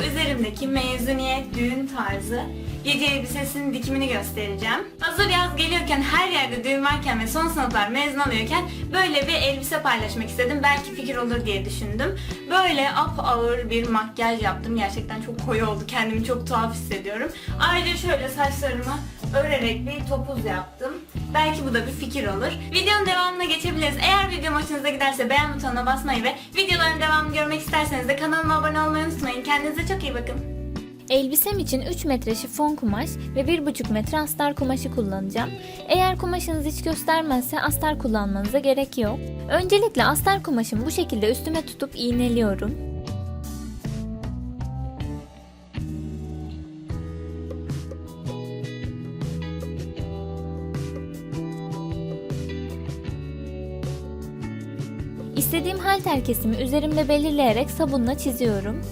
üzerimdeki mezuniyet, düğün tarzı gece elbisesinin dikimini göstereceğim. Hazır yaz geliyorken, her yerde düğün varken ve son sınıflar mezun oluyorken böyle bir elbise paylaşmak istedim. Belki fikir olur diye düşündüm. Böyle ağır bir makyaj yaptım. Gerçekten çok koyu oldu. Kendimi çok tuhaf hissediyorum. Ayrıca şöyle saçlarımı örerek bir topuz yaptım. Belki bu da bir fikir olur. Videonun devamına geçebiliriz. Eğer videom hoşunuza giderse beğen butonuna basmayı ve videoların devamını görmek isterseniz de kanalıma abone olmayı unutmayın. Kendinize çok iyi bakın. Elbisem için 3 metre şifon kumaş ve 1,5 metre astar kumaşı kullanacağım. Eğer kumaşınız hiç göstermezse astar kullanmanıza gerek yok. Öncelikle astar kumaşımı bu şekilde üstüme tutup iğneliyorum. İstediğim halter kesimi üzerimde belirleyerek sabunla çiziyorum.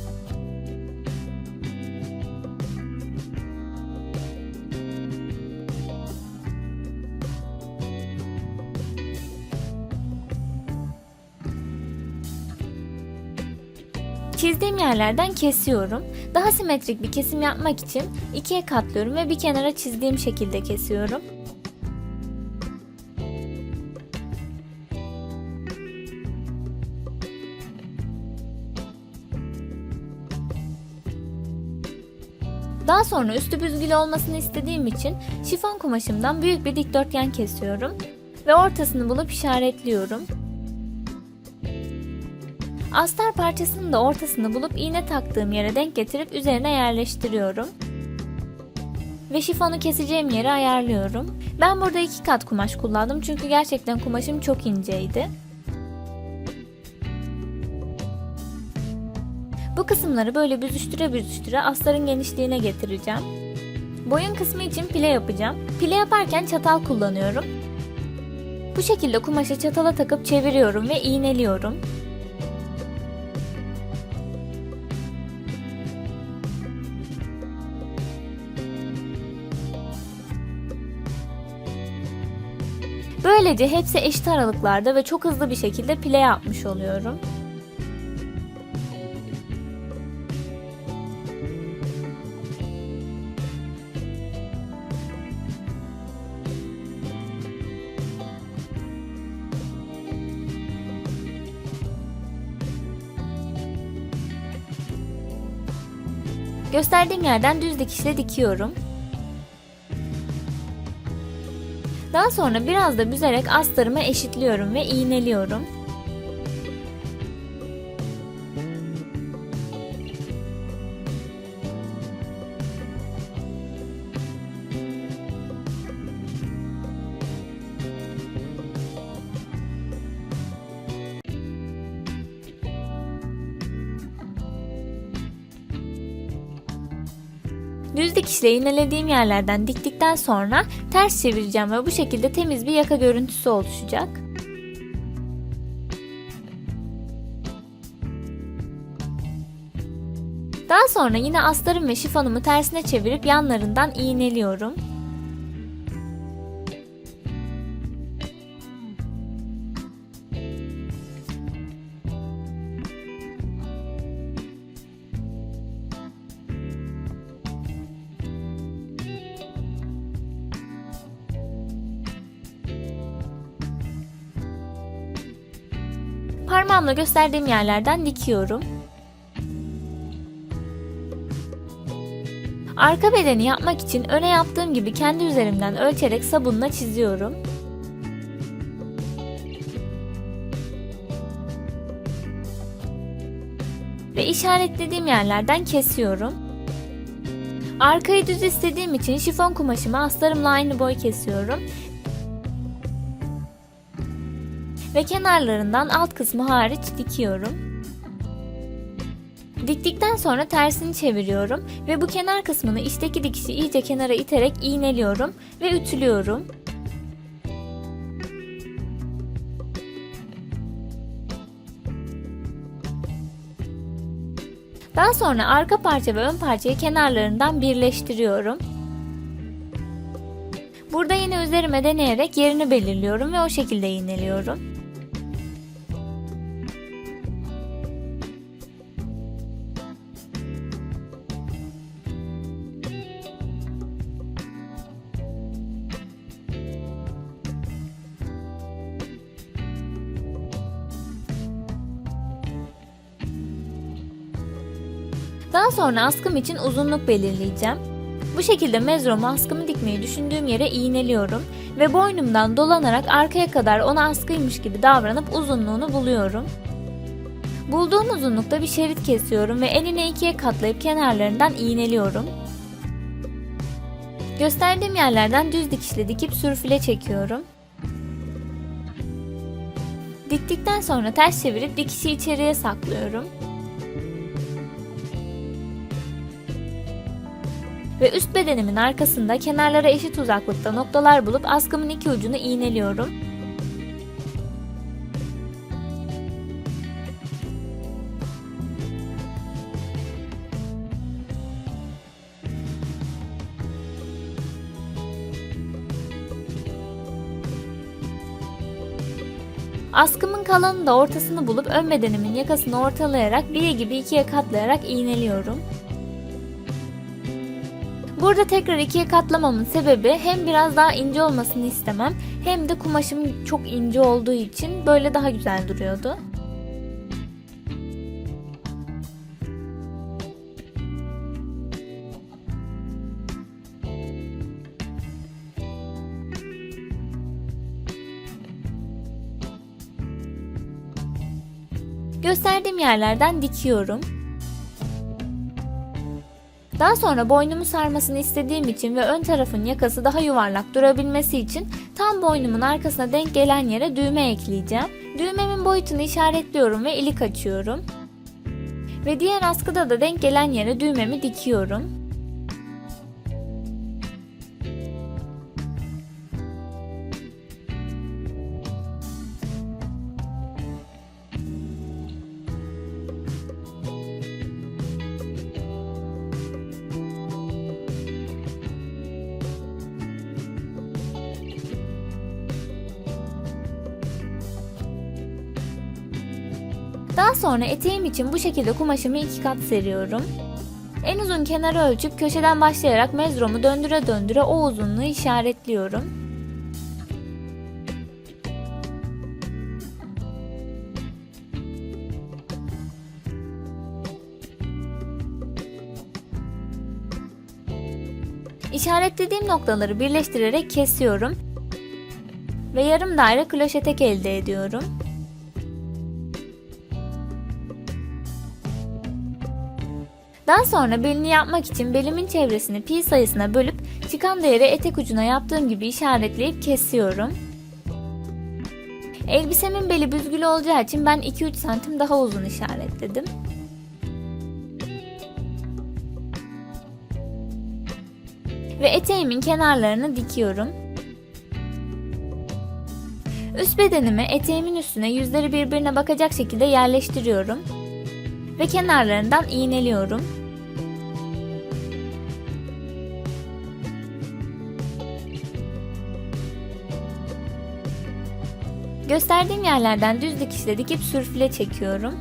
Çizdiğim yerlerden kesiyorum. Daha simetrik bir kesim yapmak için ikiye katlıyorum ve bir kenara çizdiğim şekilde kesiyorum. Daha sonra üstü büzgülü olmasını istediğim için şifon kumaşımdan büyük bir dikdörtgen kesiyorum ve ortasını bulup işaretliyorum. Astar parçasının da ortasını bulup iğne taktığım yere denk getirip üzerine yerleştiriyorum. Ve şifonu keseceğim yeri ayarlıyorum. Ben burada 2 kat kumaş kullandım çünkü gerçekten kumaşım çok inceydi. Bu kısımları böyle büzüştüre astarın genişliğine getireceğim. Boyun kısmı için pile yapacağım. Pile yaparken çatal kullanıyorum. Bu şekilde kumaşı çatala takıp çeviriyorum ve iğneliyorum. Böylece hepsi eşit aralıklarda ve çok hızlı bir şekilde pile yapmış oluyorum. Gösterdiğim yerden düz dikişle dikiyorum. Daha sonra biraz da büzerek astarımı eşitliyorum ve iğneliyorum. Düz dikişle iğnelediğim yerlerden diktikten sonra ters çevireceğim ve bu şekilde temiz bir yaka görüntüsü oluşacak. Daha sonra yine astarım ve şifonumu tersine çevirip yanlarından iğneliyorum. Parmağımla gösterdiğim yerlerden dikiyorum. Arka bedeni yapmak için öne yaptığım gibi kendi üzerimden ölçerek sabunla çiziyorum. Ve işaretlediğim yerlerden kesiyorum. Arkayı düz istediğim için şifon kumaşımı astarımla aynı boy kesiyorum. Ve kenarlarından alt kısmı hariç dikiyorum. Diktikten sonra tersini çeviriyorum ve bu kenar kısmını içteki dikişi iyice kenara iterek iğneliyorum ve ütülüyorum. Daha sonra arka parça ve ön parçayı kenarlarından birleştiriyorum. Burada yine üzerime deneyerek yerini belirliyorum ve o şekilde iğneliyorum. Daha sonra askım için uzunluk belirleyeceğim. Bu şekilde mezromu askımı dikmeyi düşündüğüm yere iğneliyorum ve boynumdan dolanarak arkaya kadar ona askıymış gibi davranıp uzunluğunu buluyorum. Bulduğum uzunlukta bir şerit kesiyorum ve enine ikiye katlayıp kenarlarından iğneliyorum. Gösterdiğim yerlerden düz dikişle dikip sürfüle çekiyorum. Diktikten sonra ters çevirip dikişi içeriye saklıyorum. Ve üst bedenimin arkasında kenarlara eşit uzaklıkta noktalar bulup askımın iki ucunu iğneliyorum. Askımın kalanını da ortasını bulup ön bedenimin yakasını ortalayarak bir gibi ikiye katlayarak iğneliyorum. Burada tekrar ikiye katlamamın sebebi hem biraz daha ince olmasını istemem hem de kumaşım çok ince olduğu için böyle daha güzel duruyordu. Gösterdiğim yerlerden dikiyorum. Daha sonra boynumu sarmasını istediğim için ve ön tarafın yakası daha yuvarlak durabilmesi için tam boynumun arkasına denk gelen yere düğme ekleyeceğim. Düğmemin boyutunu işaretliyorum ve ilik açıyorum. Ve diğer askıda da denk gelen yere düğmemi dikiyorum. Daha sonra eteğim için bu şekilde kumaşımı iki kat seriyorum. En uzun kenarı ölçüp köşeden başlayarak mezromu döndüre döndüre o uzunluğu işaretliyorum. İşaretlediğim noktaları birleştirerek kesiyorum ve yarım daire kloş etek elde ediyorum. Daha sonra belini yapmak için belimin çevresini pi sayısına bölüp çıkan değeri etek ucuna yaptığım gibi işaretleyip kesiyorum. Elbisemin beli büzgülü olacağı için ben 2-3 santim daha uzun işaretledim. Ve eteğimin kenarlarını dikiyorum. Üst bedenimi eteğimin üstüne yüzleri birbirine bakacak şekilde yerleştiriyorum. Ve kenarlarından iğneliyorum. Gösterdiğim yerlerden düz dikişle dikip sürfüle çekiyorum.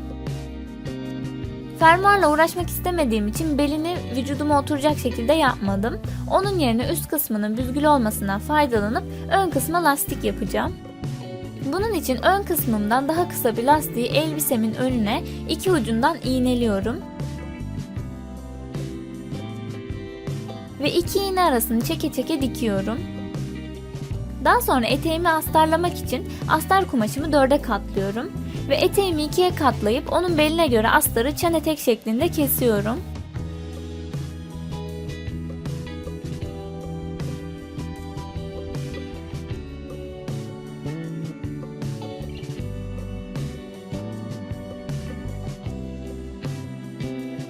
Fermuarla uğraşmak istemediğim için belini vücuduma oturacak şekilde yapmadım. Onun yerine üst kısmının büzgülü olmasından faydalanıp ön kısma lastik yapacağım. Bunun için ön kısmımdan daha kısa bir lastiği elbisemin önüne iki ucundan iğneliyorum. Ve iki iğne arasını çeke çeke dikiyorum. Daha sonra eteğimi astarlamak için astar kumaşımı 4'e katlıyorum. Ve eteğimi 2'ye katlayıp onun beline göre astarı çan etek şeklinde kesiyorum.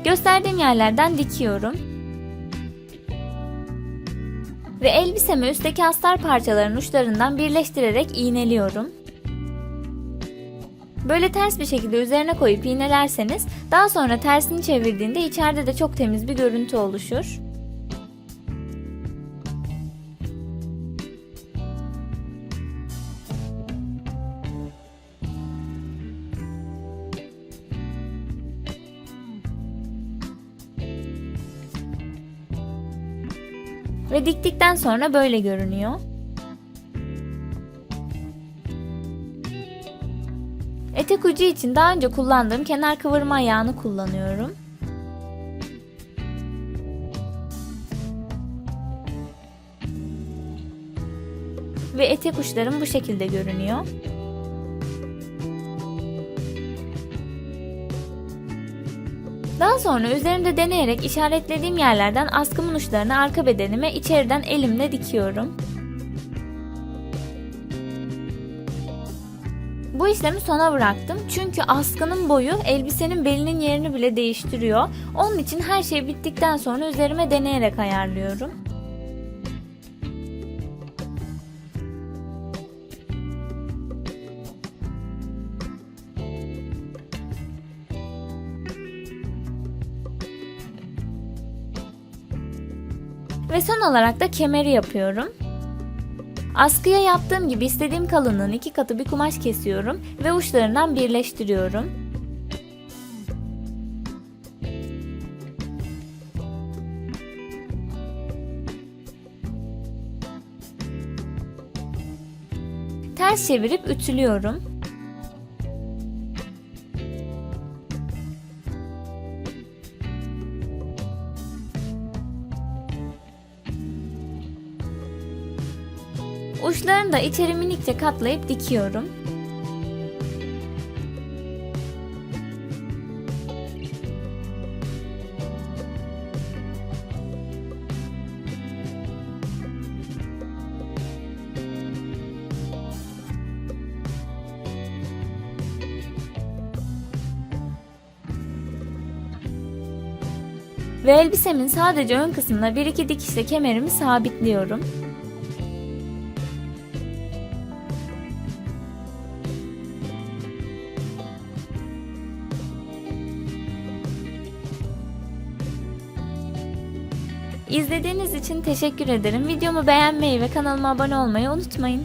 Gösterdiğim yerlerden dikiyorum. Ve elbisemi üstteki astar parçalarının uçlarından birleştirerek iğneliyorum. Böyle ters bir şekilde üzerine koyup iğnelerseniz daha sonra tersini çevirdiğinde içeride de çok temiz bir görüntü oluşur. Ve diktikten sonra böyle görünüyor. Etek ucu için daha önce kullandığım kenar kıvırma ayağını kullanıyorum. ve etek uçlarım bu şekilde görünüyor. Daha sonra üzerimde deneyerek işaretlediğim yerlerden askımın uçlarını arka bedenime içeriden elimle dikiyorum. Bu işlemi sona bıraktım çünkü askının boyu elbisenin belinin yerini bile değiştiriyor. Onun için her şey bittikten sonra üzerime deneyerek ayarlıyorum. Ve son olarak da kemeri yapıyorum. Askıya yaptığım gibi istediğim kalınlığın 2 katı bir kumaş kesiyorum ve uçlarından birleştiriyorum. Ters çevirip ütülüyorum. Uçlarını da içeri minikçe katlayıp dikiyorum. Ve elbisemin sadece ön kısmına 1-2 dikişle kemerimi sabitliyorum. İzlediğiniz için teşekkür ederim. Videomu beğenmeyi ve kanalıma abone olmayı unutmayın.